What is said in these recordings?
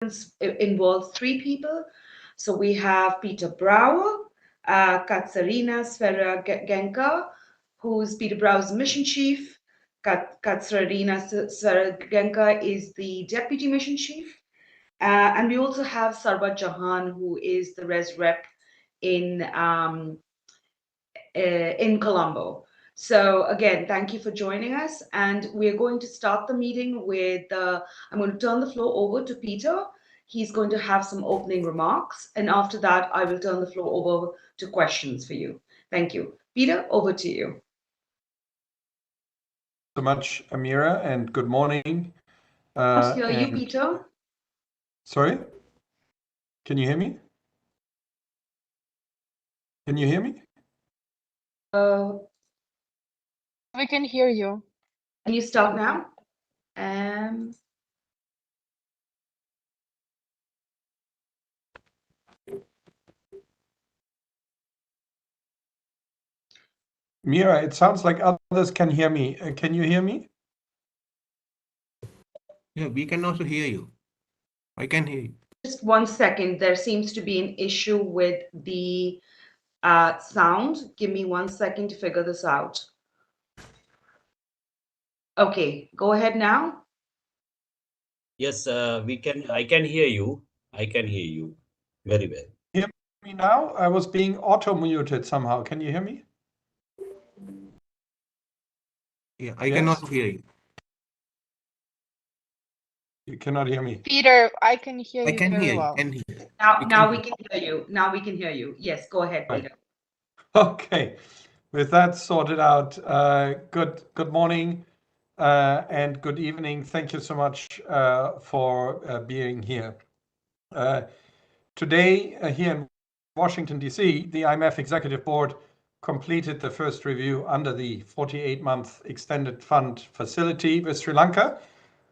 involves 3 people. So we have Peter Brower, Katsarina Sveragenka, who's Peter Brower's mission chief. Katsarina Sveragenka is the deputy mission chief. And we also have Sarbat Jahan, who is the res rep in Colombo. So again, thank you for joining us. And we're going to start the meeting with, I'm going to turn the floor over to Peter. He's going to have some opening remarks. And after that, I will turn the floor over to questions for you. Thank you. Peter, over to you. So much, Amira, and good morning. I hear you, Peter. Sorry? Can you hear me? Can you hear me? We can hear you. Can you start now? Mira, it sounds like others can hear me. Can you hear me? Yeah, we can also hear you. I can hear you. Just 1 second. There seems to be an issue with the sound. Give me 1 second to figure this out. Okay, go ahead now. Yes, I can hear you. I can hear you very well. Hear me now? I was being auto-muted somehow. Can you hear me? Yeah, I can also hear you. You cannot hear me. Peter, I can hear you. I can very hear well. you. Can hear. Now we can hear you. Now we can hear you. Yes, go ahead, Peter. Okay, with that sorted out, good morning and good evening. Thank you so much for being here. Today, here in Washington, D.C., the IMF Executive Board completed the first review under the 48-month extended fund facility with Sri Lanka,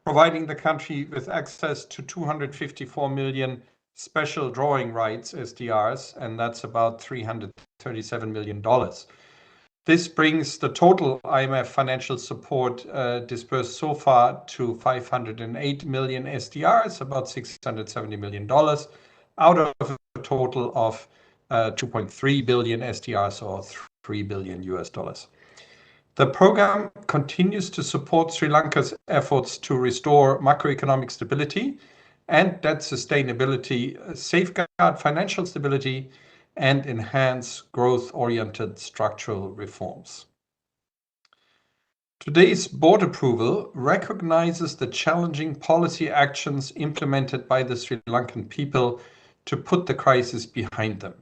providing the country with access to 254 million special drawing rights SDRs, and that's about $337 million. This brings the total IMF financial support dispersed so far to 508 million SDRs, about $670 million, out of a total of 2.3 billion SDRs, or $3 billion US. The program continues to support Sri Lanka's efforts to restore macroeconomic stability and debt sustainability, safeguard financial stability, and enhance growth-oriented structural reforms. Today's board approval recognizes the challenging policy actions implemented by the Sri Lankan people to put the crisis behind them.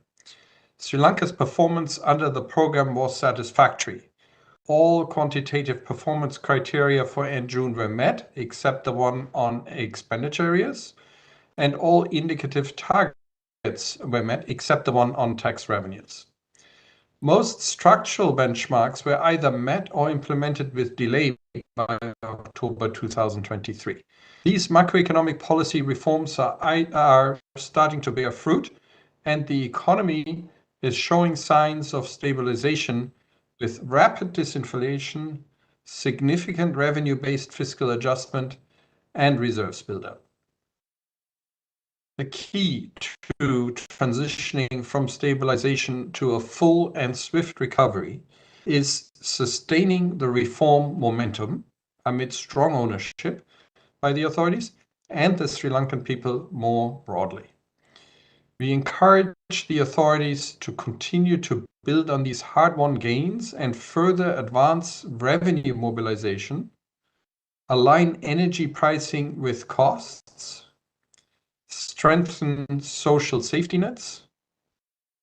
Sri Lanka's performance under the program was satisfactory. All quantitative performance criteria for end June were met, except the one on expenditure areas, and all indicative targets were met, except the one on tax revenues. Most structural benchmarks were either met or implemented with delay by October 2023. These macroeconomic policy reforms are starting to bear fruit, and the economy is showing signs of stabilization with rapid disinflation, significant revenue-based fiscal adjustment, and reserves buildup. The key to transitioning from stabilization to a full and swift recovery is sustaining the reform momentum amid strong ownership by the authorities and the Sri Lankan people more broadly. We encourage the authorities to continue to build on these hard-won gains and further advance revenue mobilization, align energy pricing with costs, strengthen social safety nets,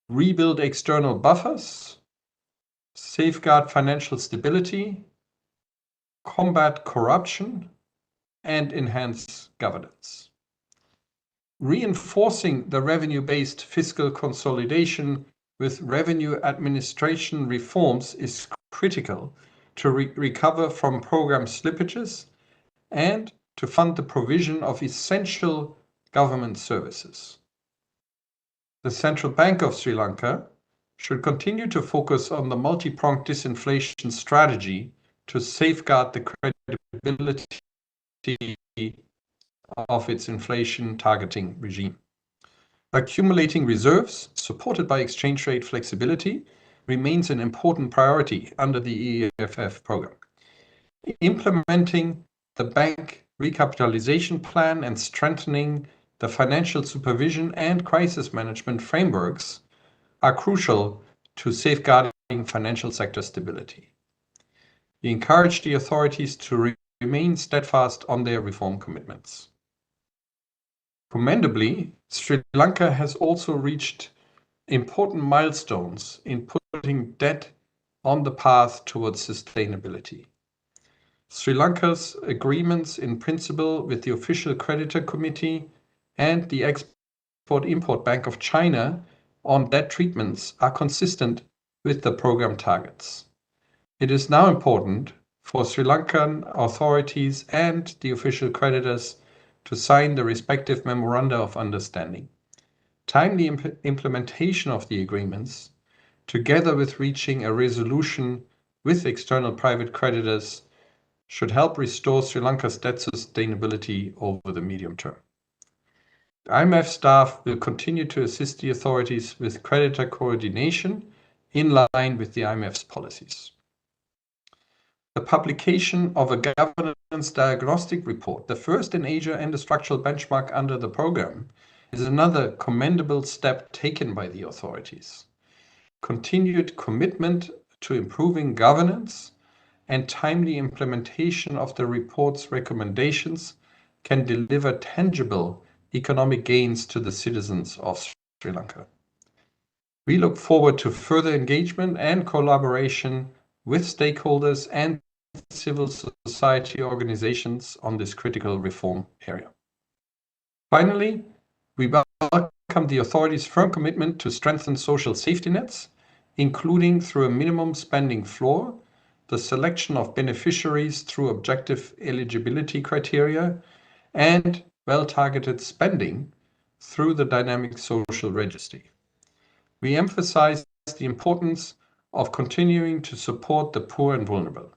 rebuild external buffers, safeguard financial stability, combat corruption, and enhance governance. Reinforcing the revenue-based fiscal consolidation with revenue administration reforms is critical to recover from program slippages and to fund the provision of essential government services. The Central Bank of Sri Lanka should continue to focus on the multi-pronged disinflation strategy to safeguard the credibility of its inflation targeting regime. Accumulating reserves, supported by exchange rate flexibility, remains an important priority under the EFF program. Implementing the bank recapitalization plan and strengthening the financial supervision and crisis management frameworks are crucial to safeguarding financial sector stability. We encourage the authorities to remain steadfast on their reform commitments. Commendably, Sri Lanka has also reached important milestones in putting debt on the path towards sustainability. Sri Lanka's agreements in principle with the Official Creditor Committee and the Export-Import Bank of China on debt treatments are consistent with the program targets. It is now important for Sri Lankan authorities and the official creditors to sign the respective memoranda of understanding. Timely implementation of the agreements, together with reaching a resolution with external private creditors, should help restore Sri Lanka's debt sustainability over the medium term. The IMF staff will continue to assist the authorities with creditor coordination in line with the IMF's policies. The publication of a governance diagnostic report, the first in Asia and a structural benchmark under the program, is another commendable step taken by the authorities. Continued commitment to improving governance and timely implementation of the report's recommendations can deliver tangible economic gains to the citizens of Sri Lanka. We look forward to further engagement and collaboration with stakeholders and civil society organizations on this critical reform area. Finally, we welcome the authorities' firm commitment to strengthen social safety nets, including through a minimum spending floor, the selection of beneficiaries through objective eligibility criteria, and well-targeted spending through the dynamic social registry. We emphasize the importance of continuing to support the poor and vulnerable.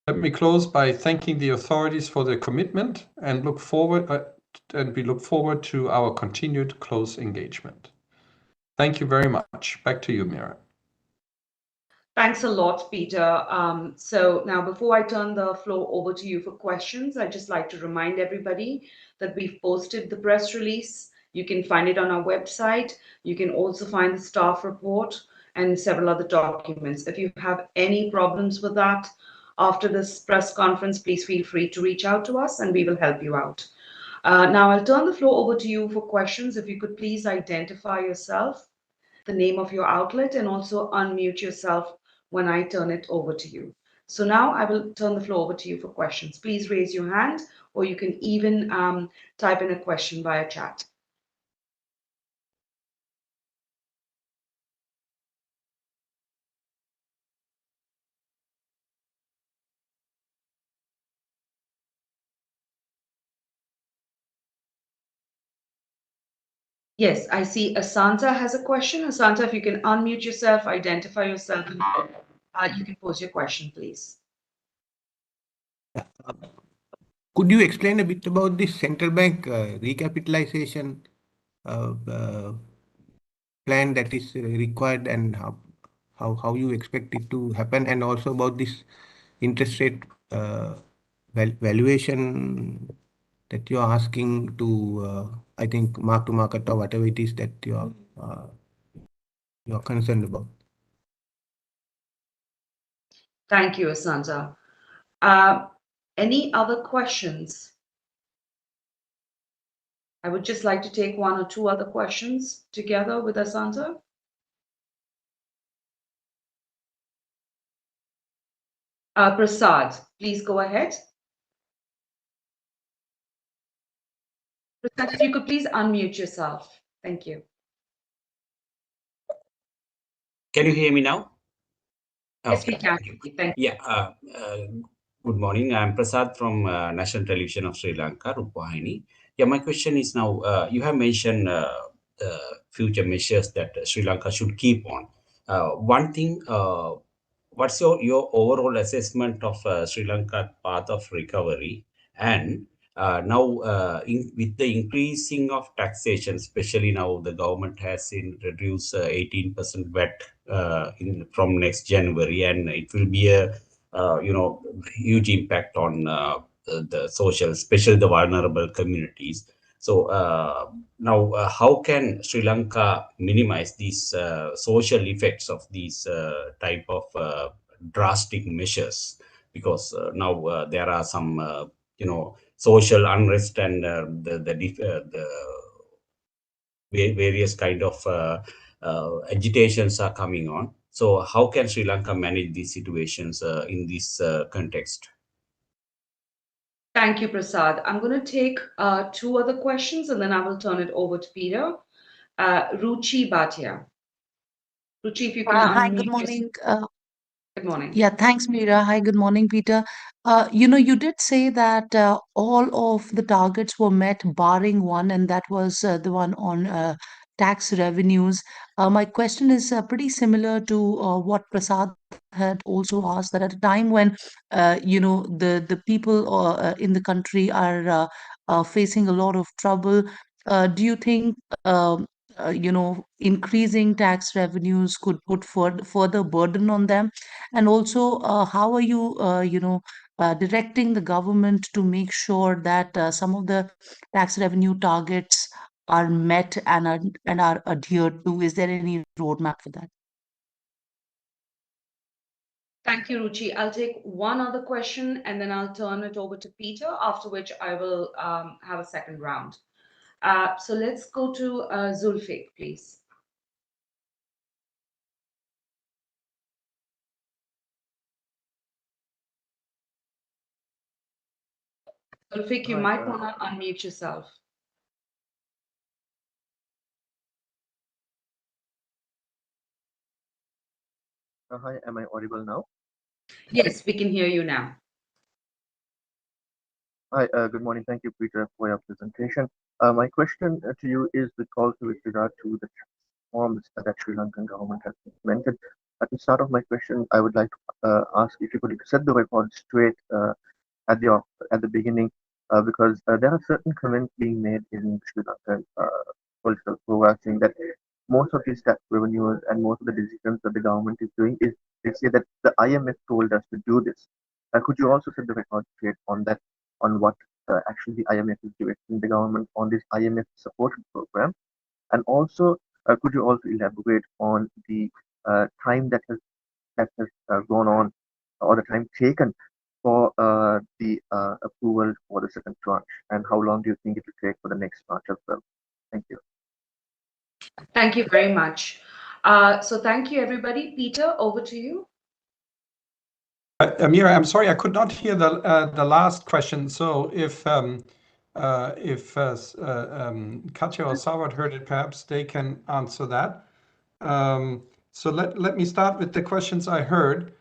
Let me close by thanking the authorities for their commitment and we look forward to our continued close engagement. Thank you very much. Back to you, Mira. Thanks a lot, Peter. So now before I turn the floor over to you for questions, I'd just like to remind everybody that we've posted the press release. You can find it on our website. You can also find the staff report and several other documents. If you have any problems with that after this press conference, please feel free to reach out to us and we will help you out. Now I'll turn the floor over to you for questions. If you could please identify yourself, the name of your outlet, and also unmute yourself when I turn it over to you. So now I will turn the floor over to you for questions. Please raise your hand, or you can even type in a question via chat. Yes, I see Asanta has a question. Asanta, if you can unmute yourself, identify yourself, and you can pose your question, please. Could you explain a bit about this central bank recapitalization plan that is required and how you expect it to happen, and also about this interest rate valuation that you are asking to, I think, mark to market or whatever it is that you are concerned about. Thank you, Asanta. Any other questions? I would just like to take one or two other questions together with Asanta. Prasad, please go ahead. Prasad, if you could please unmute yourself. Thank you. Can you hear me now? Yes, we can. Thank you. Yeah. Good morning. I'm Prasad from National Television of Sri Lanka, Rupahini. Yeah, my question is now, you have mentioned future measures that Sri Lanka should keep on. One thing, what's your overall assessment of Sri Lanka path of recovery? And Now, with the increasing of taxation, especially now the government has reduced 18% VAT from next January, and it will be a huge impact on the social, especially the vulnerable communities. So now, how can Sri Lanka minimize these social effects of these type of drastic measures? Because now there are some social unrest and the various kind of agitations are coming on. So how can Sri Lanka manage these situations in this context? Thank you, Prasad. I'm going to take 2 other questions and then I will turn it over to Peter. Ruchi Bhatia. Ruchi, if you can unmute. Hi, good morning. Good morning. Yeah, thanks, Meera. Hi, good morning, Peter. You did say that all of the targets were met, barring one, and that was the one on tax revenues. My question is pretty similar to what Prasad had also asked, that at a time when, the people in the country are facing a lot of trouble, do you think increasing tax revenues could put further burden on them? And also, how are you, directing the government to make sure that some of the tax revenue targets are met and are adhered to? Is there any roadmap for that? Thank you, Ruchi. I'll take one other question and then I'll turn it over to Peter, after which I will have a second round. So let's go to Zulfiq, please. Zulfiq, you might want to unmute yourself. Hi, am I audible now? Yes, we can hear you now. Hi, good morning. Thank you, Peter, for your presentation. My question to you is also with regard to the reforms that Sri Lankan government has implemented. At the start of my question, I would like to ask if you could set the record straight at the beginning, because there are certain comments being made in Sri Lankan political program saying that most of these tax revenues and most of the decisions that the government is doing is they say that the IMF told us to do this. Could you also set the record straight on that, on what actually the IMF is directing the government on this IMF supported program? And also, could you also elaborate on the time that has gone on, or the time taken for the approval for the second tranche, and how long do you think it will take for the next tranche as well? Thank you. Thank you very much. So thank you, everybody. Peter, over to you. Amira, I'm sorry, I could not hear the last question. So if Katja or Sawat heard it, perhaps they can answer that. So let me start with the questions I heard.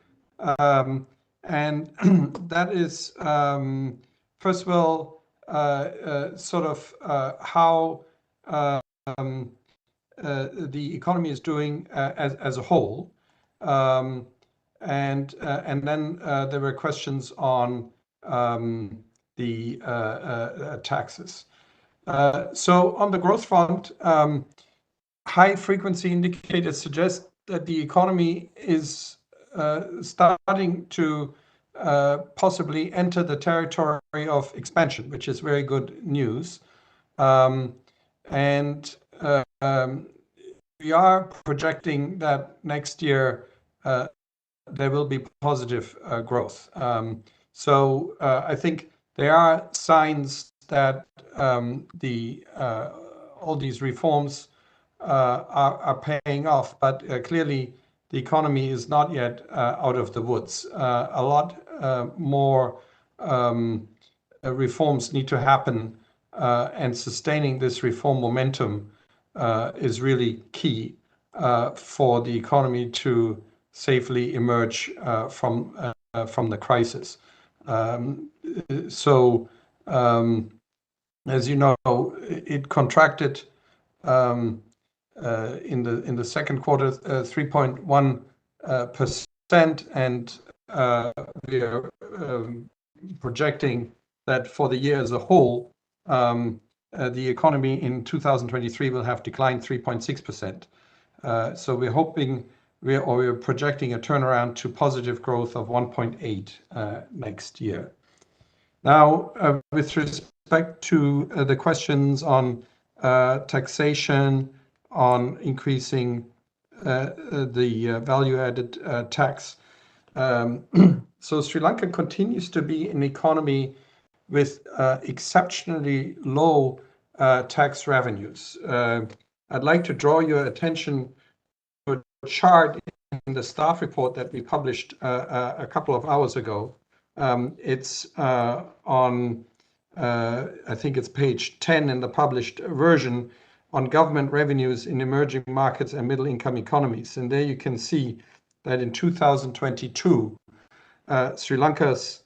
And that is, first of all, sort of how the economy is doing as a whole. And then there were questions on the taxes. So on the growth front, high frequency indicators suggest that the economy is starting to possibly enter the territory of expansion, which is very good news. And we are projecting that next year there will be positive growth. So I think there are signs that all these reforms are paying off, but clearly the economy is not yet out of the woods. A lot more reforms need to happen, and sustaining this reform momentum is really key for the economy to safely emerge from the crisis. So, as you know, it contracted in the second quarter 3.1%, and we are projecting that for the year as a whole, the economy in 2023 will have declined 3.6%. So we're hoping, we're projecting a turnaround to positive growth of 1.8 next year. Now, with respect to the questions on taxation, on increasing the value-added tax, so Sri Lanka continues to be an economy with exceptionally low tax revenues. I'd like to draw your attention to a chart in the staff report that we published a couple of hours ago. It's on, I think it's page 10 in the published version, on government revenues in emerging markets and middle-income economies. And there you can see that in 2022, Sri Lanka's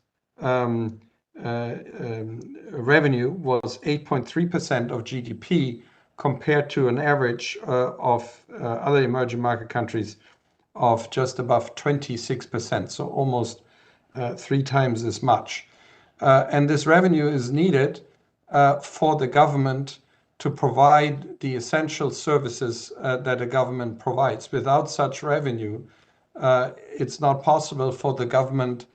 revenue was 8.3% of GDP compared to an average of other emerging market countries of just above 26%, so almost 3 times as much. And this revenue is needed for the government to provide the essential services that a government provides. Without such revenue, it's not possible for the government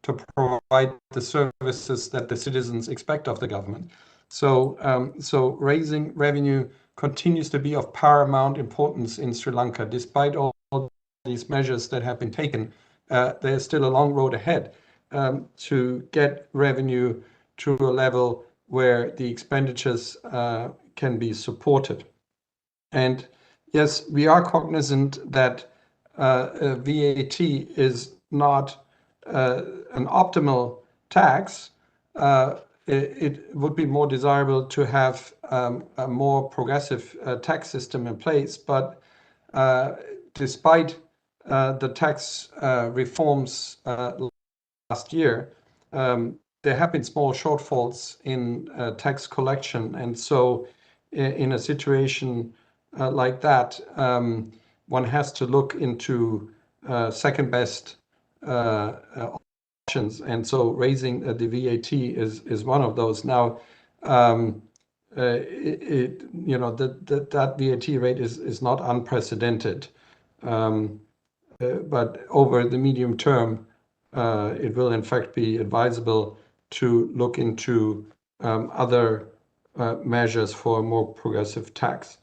to provide the services that the citizens expect of the government. So, so raising revenue continues to be of paramount importance in Sri Lanka. Despite all these measures that have been taken, there's still a long road ahead to get revenue to a level where the expenditures can be supported. And yes, we are cognizant that VAT is not an optimal tax. It would be more desirable to have a more progressive tax system in place. But despite the tax reforms last year, there have been small shortfalls in tax collection. And so in a situation like that, one has to look into second best options. And so raising the VAT is one of those. Now, you know, that VAT rate is not unprecedented. But over the medium term, it will in fact be advisable to look into other measures for a more progressive tax.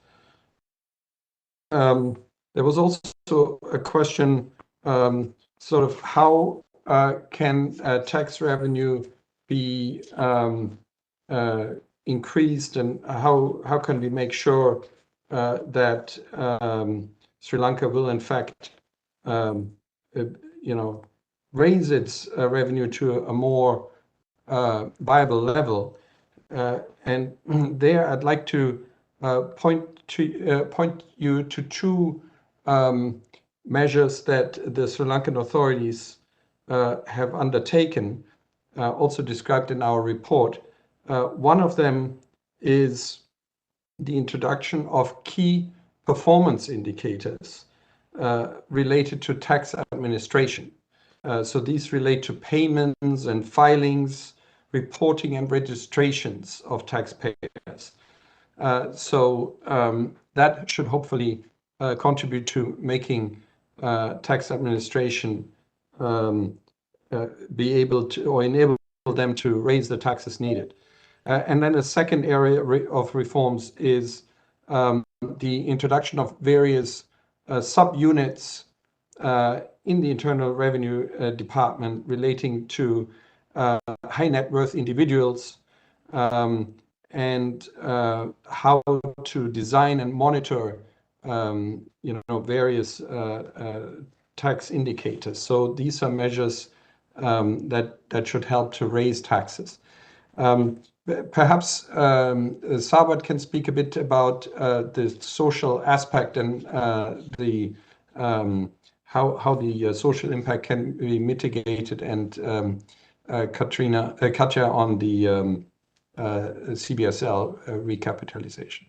There was also a question, sort of how can tax revenue be increased, and how can we make sure that Sri Lanka will in fact, you know, raise its revenue to a more viable level. And there I'd like to point you to 2 measures that the Sri Lankan authorities have undertaken, also described in our report. One of them is the introduction of key performance indicators related to tax administration. So these relate to payments and filings, reporting and registrations of taxpayers. So that should hopefully contribute to making tax administration be able to, or enable them to raise the taxes needed. And then a second area of reforms is the introduction of various subunits in the Internal Revenue Department relating to high net worth individuals, and how to design and monitor, you know, various tax indicators. So these are measures that should help to raise taxes. Perhaps Sawat can speak a bit about the social aspect and the how the social impact can be mitigated, and Katja on the CBSL recapitalization.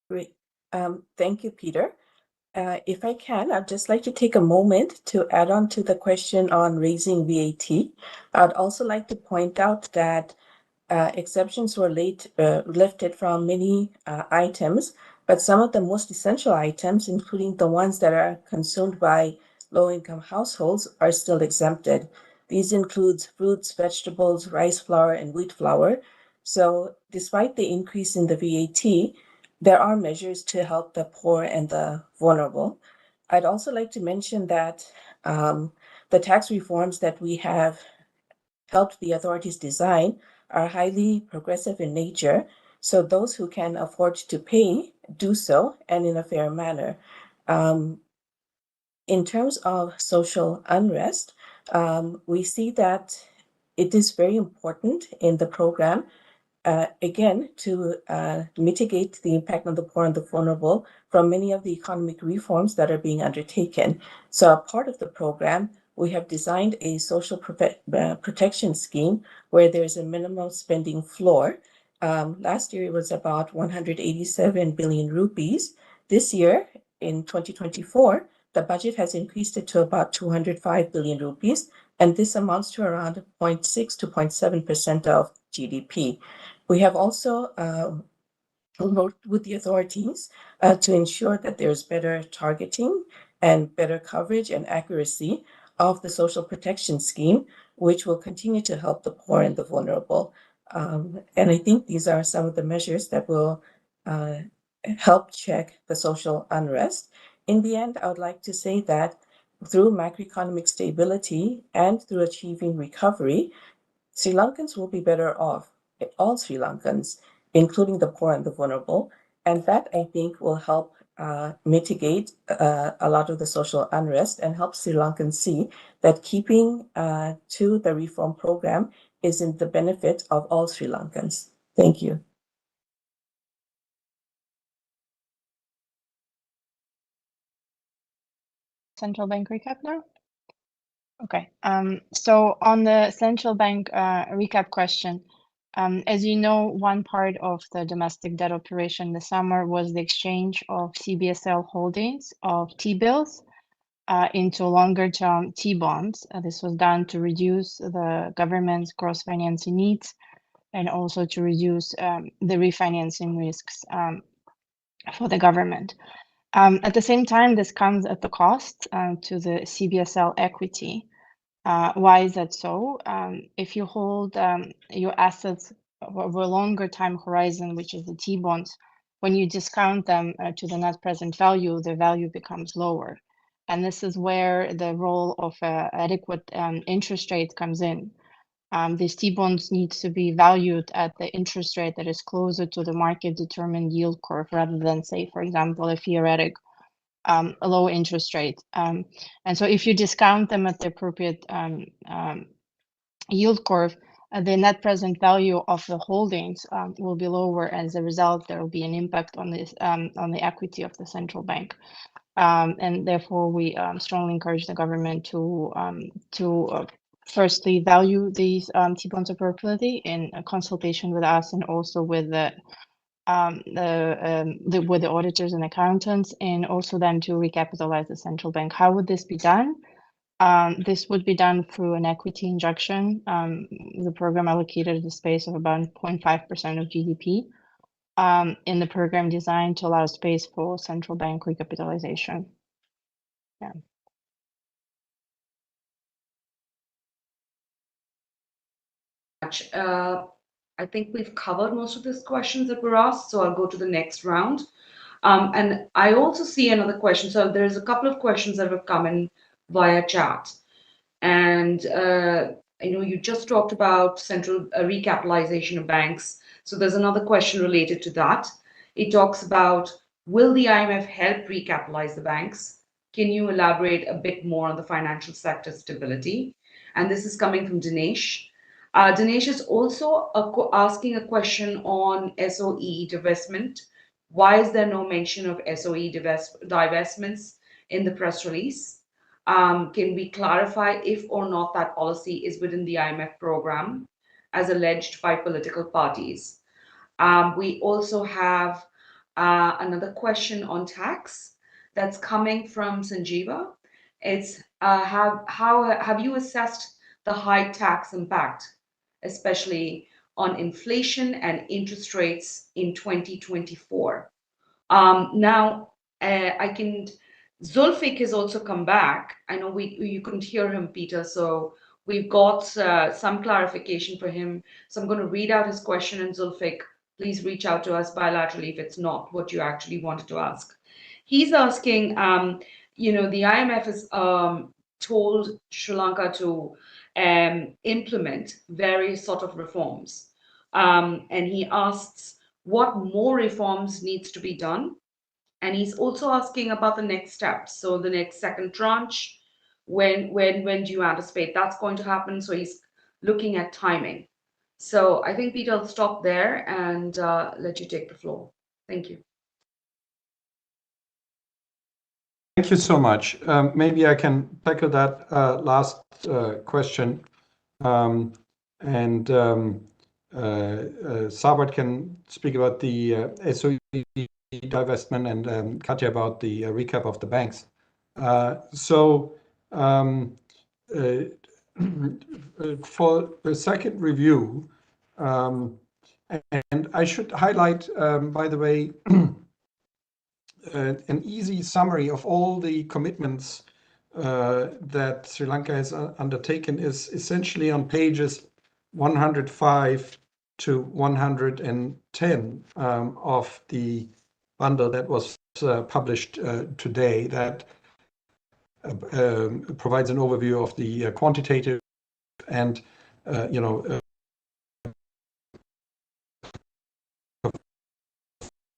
Great. Thank you, Peter. If I can, I'd just like to take a moment to add on to the question on raising VAT. I'd also like to point out that exceptions were lifted from many items, but some of the most essential items, including the ones that are consumed by low-income households, are still exempted. These include fruits, vegetables, rice flour, and wheat flour. So despite the increase in the VAT, there are measures to help the poor and the vulnerable. I'd also like to mention that the tax reforms that we have helped the authorities design are highly progressive in nature, so those who can afford to pay do so, and in a fair manner. In terms of social unrest, we see that it is very important in the program again, to mitigate the impact on the poor and the vulnerable from many of the economic reforms that are being undertaken. So, a part of the program, we have designed a social protection scheme where there's a minimum spending floor. Last year, it was about 187 billion rupees. This year, in 2024, the budget has increased it to about 205 billion rupees, and this amounts to around 0.6 to 0.7% of GDP. We have also worked with the authorities to ensure that there's better targeting and better coverage and accuracy of the social protection scheme, which will continue to help the poor and the vulnerable. And I think these are some of the measures that will help check the social unrest. In the end, I would like to say that through macroeconomic stability and through achieving recovery, Sri Lankans will be better off, all Sri Lankans, including the poor and the vulnerable. And that, I think, will help mitigate a lot of the social unrest and help Sri Lankans see that keeping to the reform program is in the benefit of all Sri Lankans. Thank you. Central bank recap now? Okay. So on the central bank recap question, as you know, one part of the domestic debt operation this summer was the exchange of CBSL holdings of T-bills into longer-term T-bonds. This was done to reduce the government's gross financing needs and also to reduce the refinancing risks for the government. At the same time, this comes at the cost to the CBSL equity. Why is that so? If you hold your assets over a longer time horizon, which is the T-bonds, when you discount them to the net present value, the value becomes lower. And this is where the role of adequate interest rate comes in. These T-bonds need to be valued at the interest rate that is closer to the market-determined yield curve rather than, say, for example, a theoretic a low interest rate. And so if you discount them at the appropriate yield curve, the net present value of the holdings will be lower. As a result, there will be an impact on this on the equity of the central bank. And therefore, we strongly encourage the government to firstly value these T-bonds appropriately in consultation with us and also with with the auditors and accountants, and also then to recapitalize the central bank. How would this be done? This would be done through an equity injection. The program allocated the space of about 0.5% of GDP in the program designed to allow space for central bank recapitalization. Yeah. I think we've covered most of these questions that were asked, so I'll go to the next round. And I also see another question. So there's a couple of questions that have come in via chat. And I know you just talked about central recapitalization of banks. So there's another question related to that. It talks about, will the IMF help recapitalize the banks? Can you elaborate a bit more on the financial sector stability? And this is coming from Dinesh. Dinesh is also asking a question on SOE divestment. Why is there no mention of SOE divestments in the press release? Can we clarify if or not that policy is within the IMF program as alleged by political parties? We also have another question on tax. that's coming from Sanjeeva. It's how have you assessed the high tax impact, especially on inflation and interest rates in 2024? Now, Zulfik has also come back. I know you couldn't hear him, Peter, so we've got some clarification for him. So I'm going to read out his question, and Zulfik, please reach out to us bilaterally if it's not what you actually wanted to ask. He's asking, the IMF has told Sri Lanka to implement various sort of reforms. And he asks what more reforms needs to be done. And he's also asking about the next steps. So the next second tranche, when do you anticipate that's going to happen? So he's looking at timing. So I think Peter will stop there and let you take the floor. Thank you. Thank you so much. Maybe I can tackle that last question. Sabat can speak about the SOE divestment and Katja about the recap of the banks. For the second review, and I should highlight, by the way, an easy summary of all the commitments that Sri Lanka has undertaken is essentially on pages 105 to 110 of the bundle that was published today, that provides an overview of the quantitative and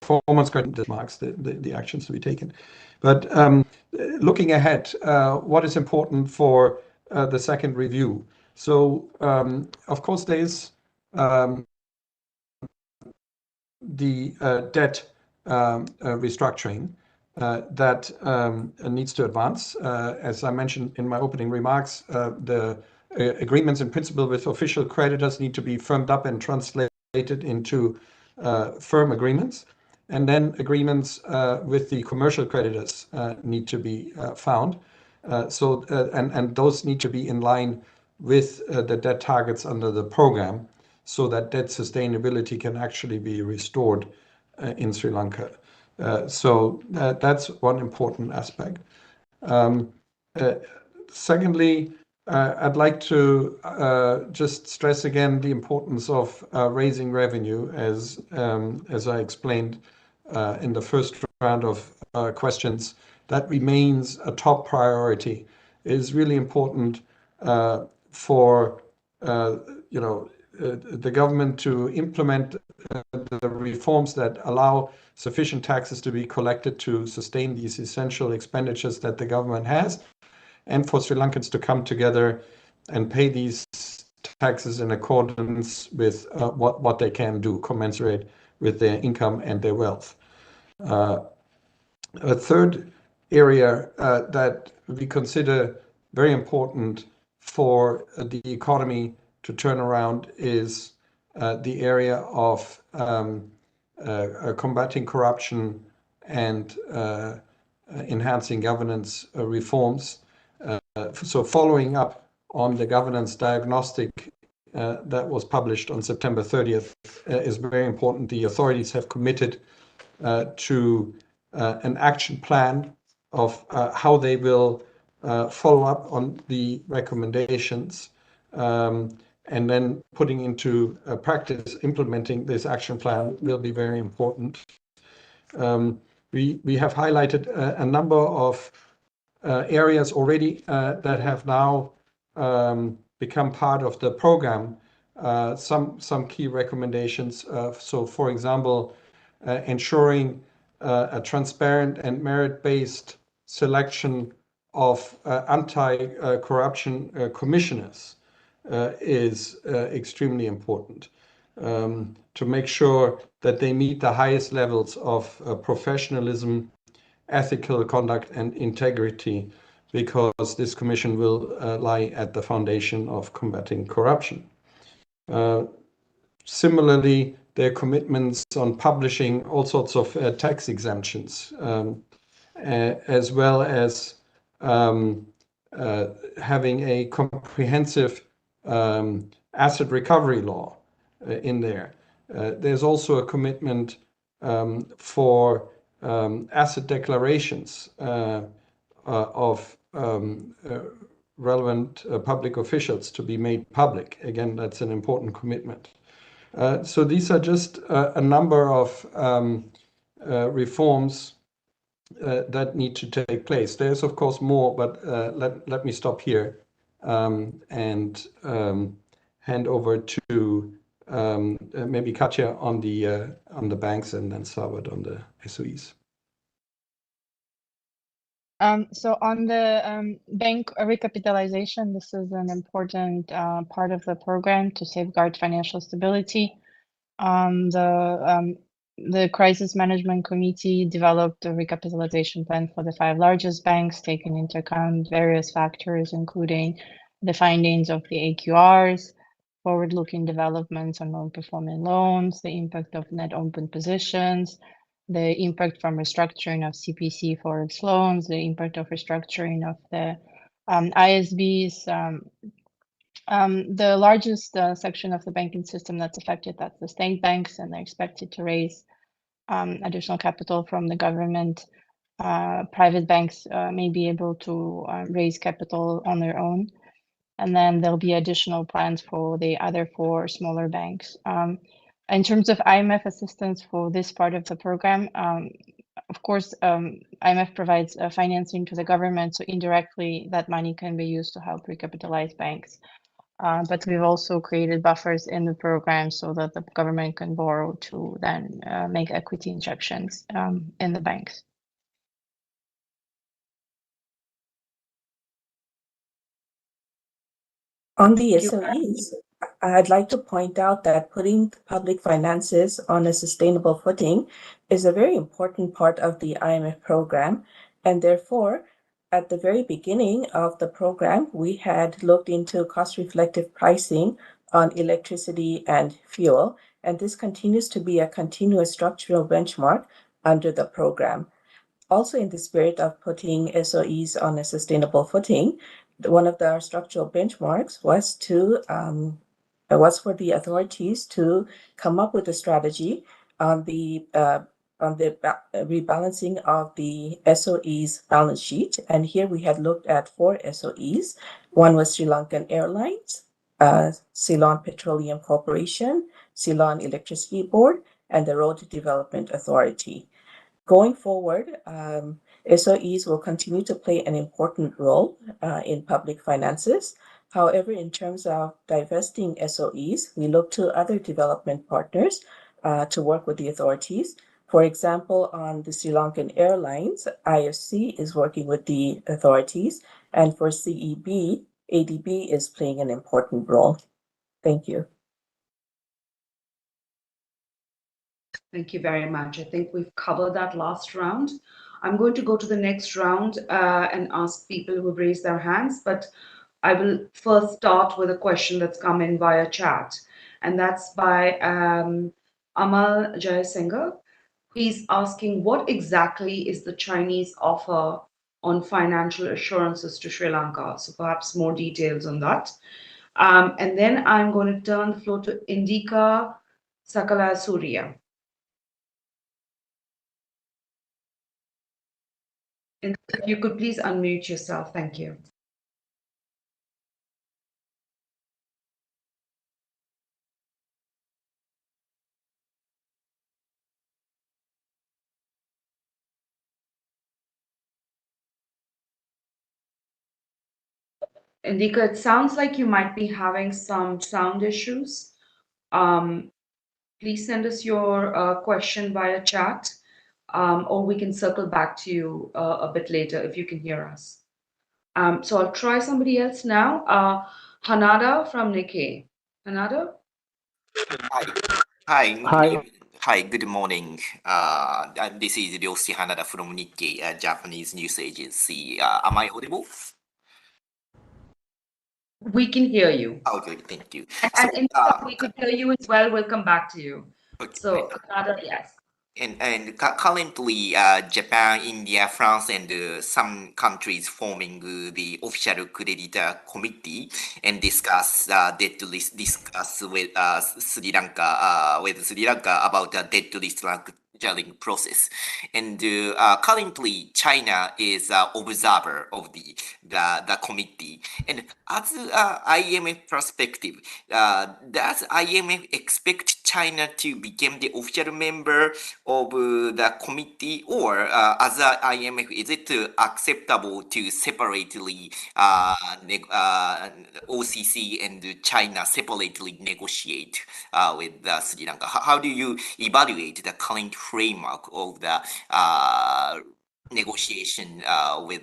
performance that marks the actions to be taken. But looking ahead, what is important for the second review? So, of course, there is the debt restructuring that needs to advance. As I mentioned in my opening remarks, the agreements in principle with official creditors need to be firmed up and translated into firm agreements. And then agreements with the commercial creditors need to be found. And those need to be in line with the debt targets under the program, so that debt sustainability can actually be restored in Sri Lanka. So that's one important aspect. Secondly, I'd like to just stress again the importance of raising revenue, as I explained in the first round of questions. That remains a top priority. It is really important for the government to implement the reforms that allow sufficient taxes to be collected to sustain these essential expenditures that the government has, and for Sri Lankans to come together and pay these taxes in accordance with what they can do, commensurate with their income and their wealth. A third area that we consider very important for the economy to turn around is the area of combating corruption and enhancing governance reforms. So following up on the governance diagnostic that was published on September 30th is very important. The authorities have committed to an action plan of how they will follow up on the recommendations, and then putting into practice, implementing this action plan will be very important. We have highlighted a number of areas already that have now become part of the program. Some key recommendations. So, for example, ensuring a transparent and merit-based selection of anti-corruption commissioners is extremely important, to make sure that they meet the highest levels of professionalism, ethical conduct, and integrity, because this commission will lie at the foundation of combating corruption. Similarly, their commitments on publishing all sorts of tax exemptions as well as having a comprehensive asset recovery law in there. There's also a commitment for asset declarations of relevant public officials to be made public. Again, that's an important commitment. So these are just a number of reforms that need to take place. There's of course more, but let me stop here and hand over to maybe Katja on the banks and then Sabad on the SOEs. So on the bank recapitalization, this is an important part of the program to safeguard financial stability. The Crisis Management Committee developed a recapitalization plan for the 5 largest banks, taking into account various factors, including the findings of the AQRs, forward-looking developments on non-performing loans, the impact of net open positions, the impact from restructuring of CPC Forex loans, the impact of restructuring of the ISBs. The largest section of the banking system that's affected, that's the state banks, and they're expected to raise additional capital from the government. Private banks may be able to raise capital on their own. And then there'll be additional plans for the other 4 smaller banks. In terms of IMF assistance for this part of the program, of course, IMF provides financing to the government, so indirectly that money can be used to help recapitalize banks. But we've also created buffers in the program so that the government can borrow to then make equity injections in the banks. On the SOEs, I'd like to point out that putting public finances on a sustainable footing is a very important part of the IMF program, and therefore, at the very beginning of the program, we had looked into cost-reflective pricing on electricity and fuel, and this continues to be a continuous structural benchmark under the program. Also, in the spirit of putting SOEs on a sustainable footing, one of the structural benchmarks was for the authorities to come up with a strategy on the rebalancing of the SOE's balance sheet. And here we had looked at 4 SOEs. One was Sri Lankan Airlines, Ceylon Petroleum Corporation, Ceylon Electricity Board, and the Road Development Authority. Going forward, SOEs will continue to play an important role in public finances. However, in terms of divesting SOEs, we look to other development partners to work with the authorities. For example, on the Sri Lankan Airlines, IFC is working with the authorities, and for CEB, ADB is playing an important role. Thank you. Thank you very much. I think we've covered that last round. I'm going to go to the next round and ask people who have raised their hands, but I will first start with a question that's come in via chat, and that's by Amal Jayasinghe. He's asking, what exactly is the Chinese offer on financial assurances to Sri Lanka? So perhaps more details on that. And then I'm going to turn the floor to Indika Sakalasuriya. If you could please unmute yourself. Thank you. Indika, it sounds like you might be having some sound issues. Please send us your question via chat, or we can circle back to you a bit later if you can hear us. So I'll try somebody else now. Hanada from Nikkei. Hanada? Hi, good morning. This is Ryoshi Hanada from Nikkei, a Japanese news agency. Am I audible? We can hear you. Oh, good, thank you. And we could hear you as well. We'll come back to you. Okay, so, Hanada, yes. Currently, Japan, India, France, and some countries forming the official creditor committee and discuss debt list, discuss with Sri Lanka about the debt restructuring process. And currently, China is observer of the committee. And as IMF perspective, does IMF expect China to become the official member of the committee, or as a IMF, is it acceptable to separately OCC and China separately negotiate with Sri Lanka? How do you evaluate the current framework of the negotiation with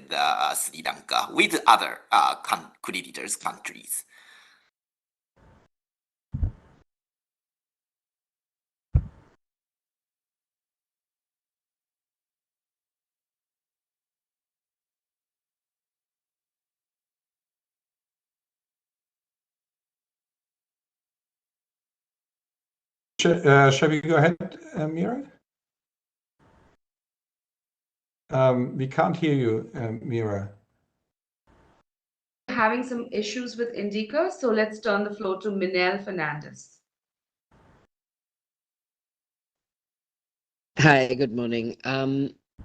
Sri Lanka with other creditors countries? Shall we go ahead, Mira? We can't hear you, Mira. Having some issues with Indica, so let's turn the floor to Minel Fernandez. Hi, good morning.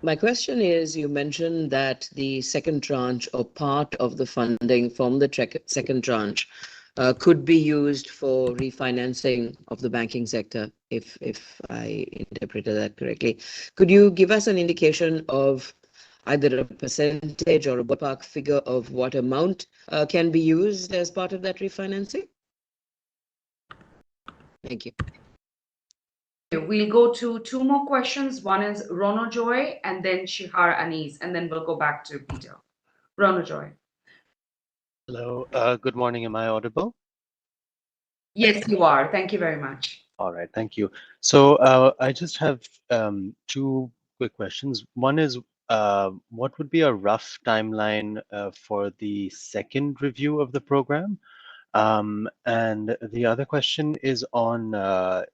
My question is, you mentioned that the second tranche or part of the funding from the second tranche could be used for refinancing of the banking sector, if I interpreted that correctly. Could you give us an indication of either a percentage or a ballpark figure of what amount can be used as part of that refinancing? Thank you. We'll go to two more questions. One is Rono Joy and then Shihar Anis, and then we'll go back to Peter. Rono Joy. Hello, good morning. Am I audible? Yes, you are. Thank you very much. All right, thank you. So I just have two quick questions. One is, what would be a rough timeline for the second review of the program? And the other question is on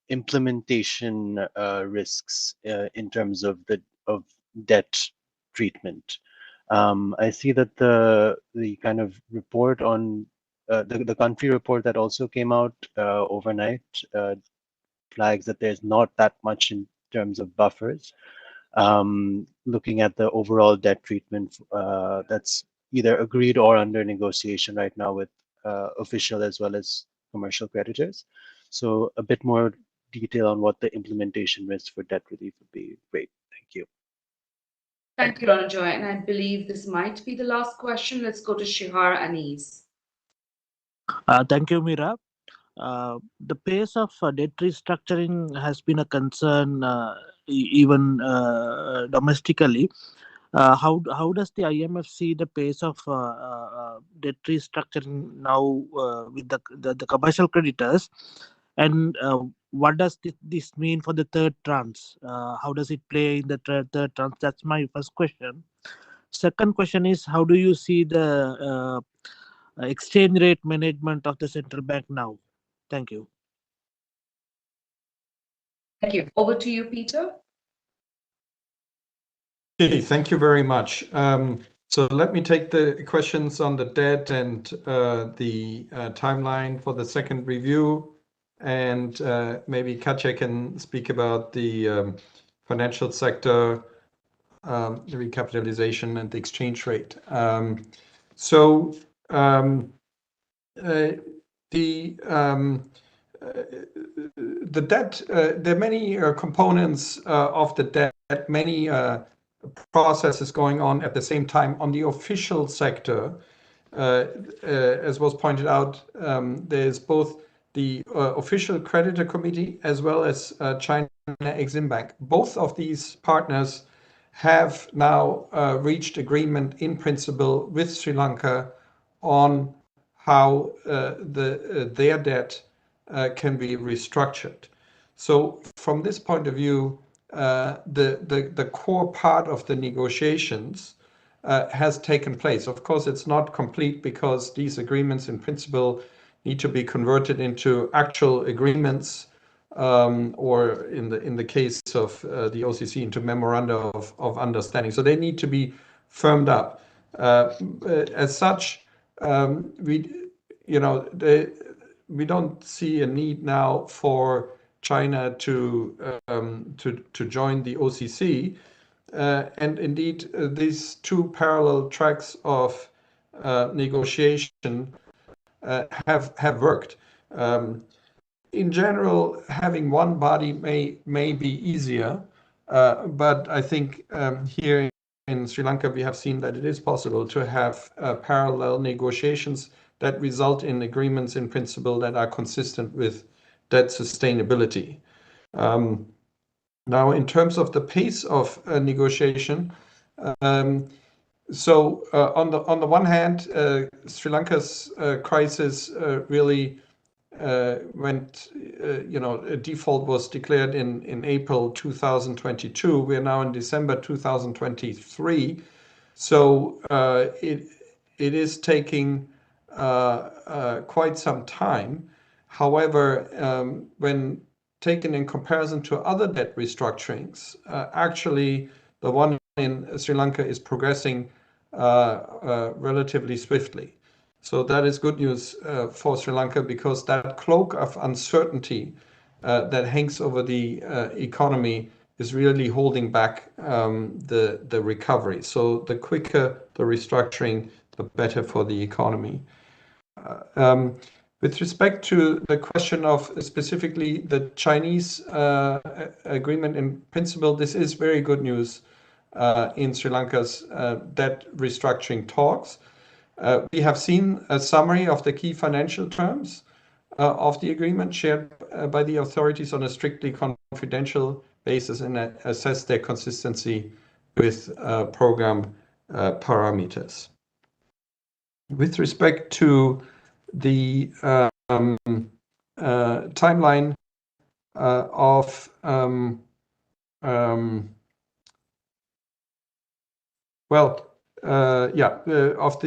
implementation risks in terms of debt treatment. I see that the kind of report on the country report that also came out overnight flags that there's not that much in terms of buffers. Looking at the overall debt treatment that's either agreed or under negotiation right now with official as well as commercial creditors. So a bit more detail on what the implementation risk for debt relief would be great. Thank you. Thank you, Rono Joy. And I believe this might be the last question. Let's go to Shihar Anis. Thank you, Mira. The pace of debt restructuring has been a concern even domestically. How does the IMF see the pace of debt restructuring now with the commercial creditors, and what does this mean for the third tranche? How does it play in the third tranche? That's my first question. Second question is, how do you see the exchange rate management of the central bank now? Thank you. Thank you. Over to you, Peter. Okay, thank you very much. So let me take the questions on the debt and the timeline for the second review, and maybe Katja can speak about the financial sector, the recapitalization and the exchange rate. The debt, there are many components of the debt, many processes going on at the same time. On the official sector, as was pointed out, there's both the official creditor committee as well as China Exim Bank. Both of these partners have now reached agreement in principle with Sri Lanka on how their debt can be restructured. So from this point of view, the core part of the negotiations has taken place. Of course, it's not complete because these agreements in principle need to be converted into actual agreements or in the case of the OCC into memoranda of understanding. So they need to be firmed up. As such, we don't see a need now for China to join the OCC, and indeed these two parallel tracks of negotiation have worked. In general, having one body may be easier, but I think here in Sri Lanka we have seen that it is possible to have parallel negotiations that result in agreements in principle that are consistent with debt sustainability. Now, in terms of the pace of negotiation, so on the one hand, Sri Lanka's crisis really went, a default was declared in April 2022. We are now in December 2023. So it is taking quite some time. However, when taken in comparison to other debt restructurings, actually the one in Sri Lanka is progressing relatively swiftly. So that is good news for Sri Lanka, because that cloak of uncertainty that hangs over the economy is really holding back the recovery. So the quicker the restructuring, the better for the economy. With respect to the question of specifically the Chinese agreement in principle, this is very good news in Sri Lanka's debt restructuring talks. We have seen a summary of the key financial terms of the agreement shared by the authorities on a strictly confidential basis, and assess their consistency with program parameters. With respect to the timeline of of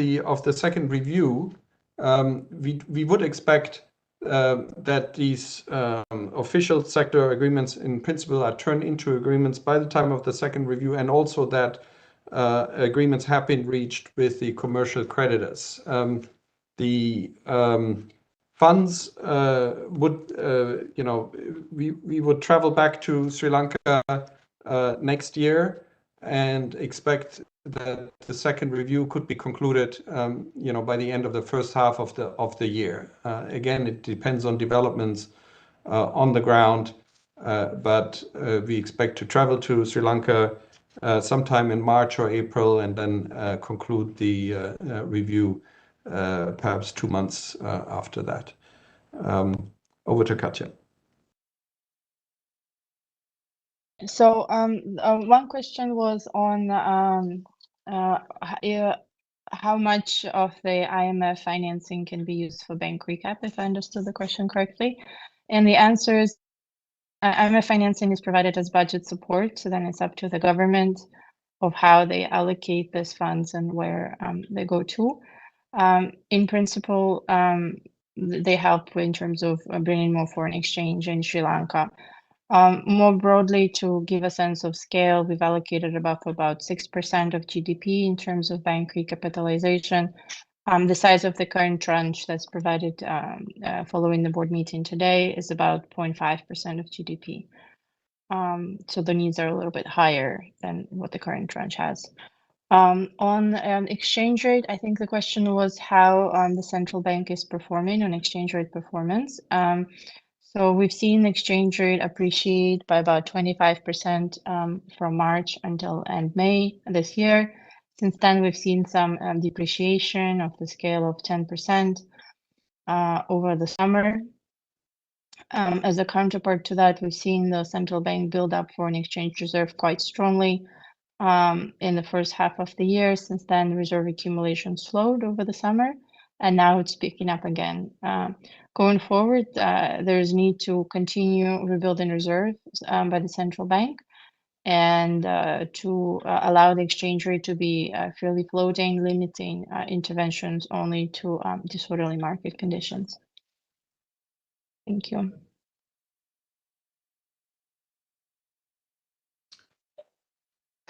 the second review, we would expect that these official sector agreements in principle are turned into agreements by the time of the second review, and also that agreements have been reached with the commercial creditors. The funds would, we would travel back to Sri Lanka next year and expect that the second review could be concluded, by the end of the first half of the year. Again, it depends on developments on the ground, but we expect to travel to Sri Lanka sometime in March or April, and then conclude the review perhaps 2 months after that. Over to Katja. So one question was on how much of the IMF financing can be used for bank recap, if I understood the question correctly. And the answer is IMF financing is provided as budget support, so then it's up to the government of how they allocate these funds and where they go to. In principle, they help in terms of bringing more foreign exchange in Sri Lanka. More broadly, to give a sense of scale, we've allocated about 6% of GDP in terms of bank recapitalization. The size of the current tranche that's provided following the board meeting today is about 0.5% of GDP. So the needs are a little bit higher than what the current tranche has. On exchange rate, I think the question was how the central bank is performing on exchange rate performance. So we've seen the exchange rate appreciate by about 25% from March until end May this year. Since then, we've seen some depreciation of the scale of 10% over the summer. As a counterpart to that, we've seen the central bank build up foreign exchange reserve quite strongly in the first half of the year. Since then, reserve accumulation slowed over the summer, and now it's picking up again. Going forward, there's need to continue rebuilding reserves by the central bank, and to allow the exchange rate to be fairly floating, limiting interventions only to disorderly market conditions. Thank you.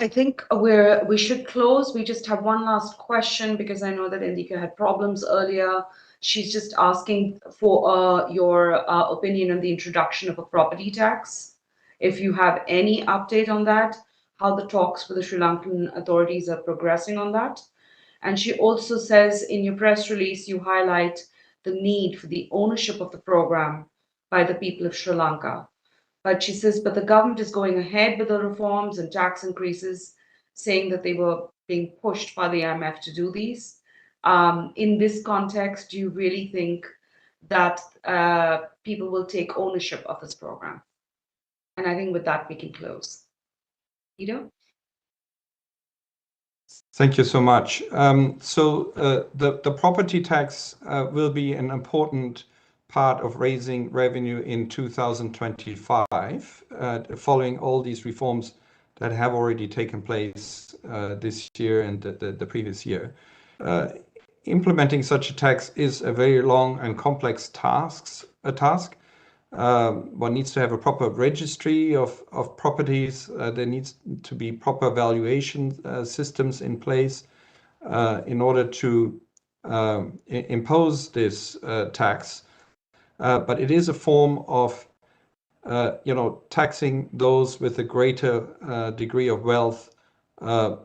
I think we should close. We just have one last question because I know that Indika had problems earlier. She's just asking for your opinion on the introduction of a property tax. If you have any update on that, how the talks with the Sri Lankan authorities are progressing on that. And she also says in your press release, you highlight the need for the ownership of the program by the people of Sri Lanka. But she says, but the government is going ahead with the reforms and tax increases, saying that they were being pushed by the IMF to do these. In this context, do you really think that people will take ownership of this program? And I think with that, we can close. Peter? Thank you so much. The property tax will be an important part of raising revenue in 2025, following all these reforms that have already taken place this year and the previous year. Implementing such a tax is a very long and complex task. One needs to have a proper registry of properties. There needs to be proper valuation systems in place in order to impose this tax. But it is a form of, taxing those with a greater degree of wealth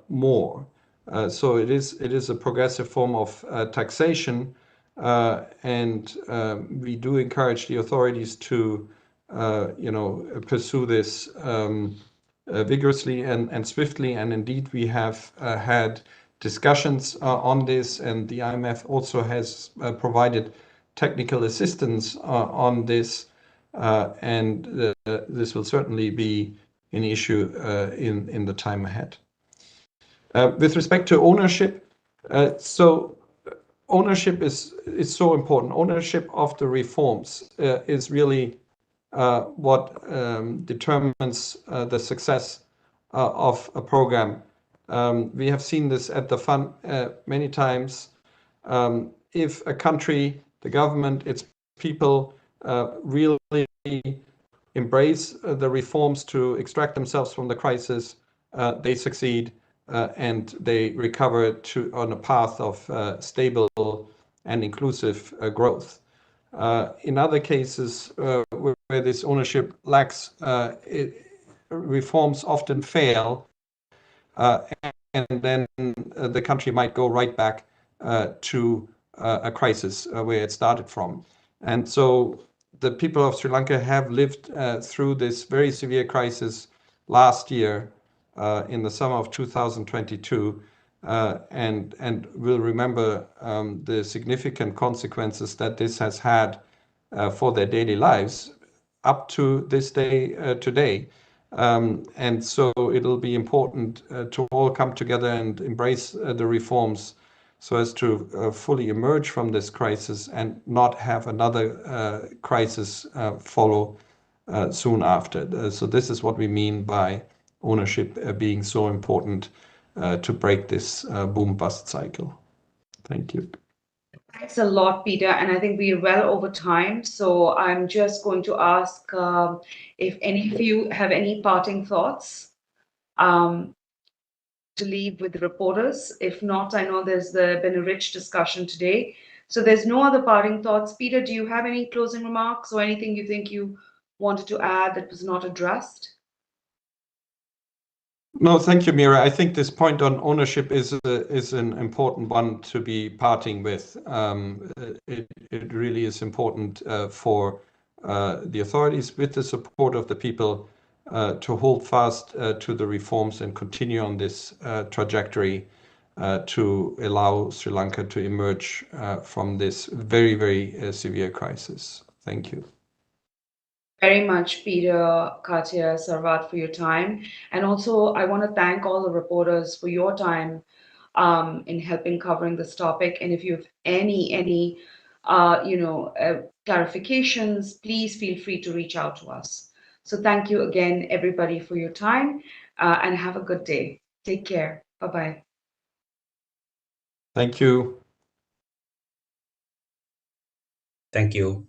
more. So it is a progressive form of taxation, and we do encourage the authorities to, pursue this vigorously and swiftly. And indeed, we have had discussions on this, and the IMF also has provided technical assistance on this, and this will certainly be an issue in the time ahead. With respect to ownership, so ownership is so important. Ownership of the reforms is really what determines the success of a program. We have seen this at the fund many times. If a country, the government, its people really embrace the reforms to extract themselves from the crisis, they succeed and they recover on a path of stable and inclusive growth. In other cases where this ownership lacks, reforms often fail, and then the country might go right back to a crisis where it started from. And so the people of Sri Lanka have lived through this very severe crisis last year in the summer of 2022, and will remember the significant consequences that this has had for their daily lives up to this day today. And so it'll be important to all come together and embrace the reforms so as to fully emerge from this crisis and not have another crisis follow soon after. So this is what we mean by ownership being so important to break this boom-bust cycle. Thank you. Thanks a lot, Peter. And I think we're well over time. So I'm just going to ask if any of you have any parting thoughts to leave with the reporters. If not, I know there's been a rich discussion today. So there's no other parting thoughts. Peter, do you have any closing remarks or anything you think you wanted to add that was not addressed? No, thank you, Mira. I think this point on ownership is an important one to be parting with. It really is important for the authorities, with the support of the people, to hold fast to the reforms and continue on this trajectory to allow Sri Lanka to emerge from this very, very severe crisis. Thank you. Very much, Peter, Katya, Sarvat, for your time. And also, I want to thank all the reporters for your time in helping covering this topic. And if you have any clarifications, please feel free to reach out to us. So thank you again, everybody, for your time, and have a good day. Take care. Bye-bye. Thank you. Thank you.